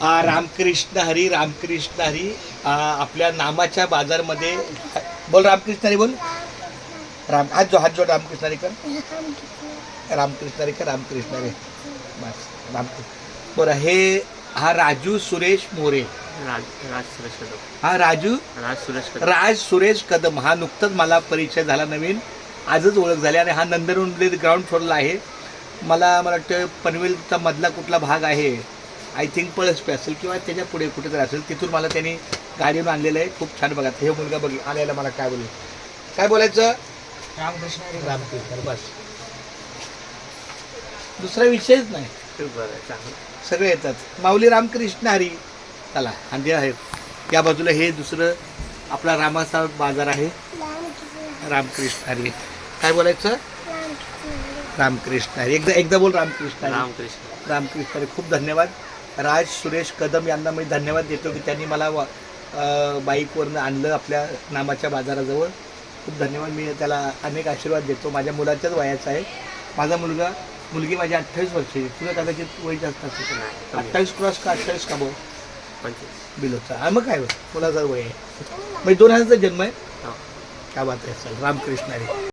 रामकृष्ण हरी, रामकृष्ण हरी. आपल्या नामाच्या बाजारमध्ये बोल रामकृष्ण हरी बोल. हात जो रामकृष्ण हरी कर. रामकृष्ण हरी कर, रामकृष्ण हरी. बस रामकृष्ण. बरं, हा राजू सुरेश मोरे. राज सुरेश कदम. हा राज सुरेश कदम. हा नुकताच मला परिचय झाला, नवीन आजच ओळख झाली. आणि हा नंदनवनले ग्राउंड फ्लोअरला आहे. मला वाटतं पनवेलचा मधला कुठला भाग आहे, आय थिंक पळसपे असेल किंवा त्याच्या पुढे कुठेतरी असेल, तिथून मला त्यांनी गाडीवर आणलेलं आहे. खूप छान. बघा हे मुलगा आलेला मला काय बोलायचं. रामकृष्ण रामकृष्ण. बस दुसरा विषयच नाही, सगळे येतात. माऊली रामकृष्ण हरी. चला अंधे आहेत या बाजूला. हे दुसरं आपला रामाचा बाजार आहे. रामकृष्ण हरी. काय बोलायचं. रामकृष्ण हरी. एकदा बोल रामकृष्ण हरी. रामकृष्ण हरी. खूप धन्यवाद. राज सुरेश कदम यांना मी धन्यवाद देतो की त्यांनी मला बाईकवरनं आणलं आपल्या नामाच्या बाजाराजवळ. खूप धन्यवाद. मी त्याला अनेक आशीर्वाद देतो. माझ्या मुलाच्याच वयाचा आहे. माझा मुलगी माझी 28 वर्षाची. तुला कदाचित वय जास्त असेल. 28 क्रॉस का 28 का भाऊ बिलोचा. मग काय मुलाचा वय आहे. म्हणजे 2000चा जन्म आहे. काय बात आहे. चल रामकृष्ण हरी.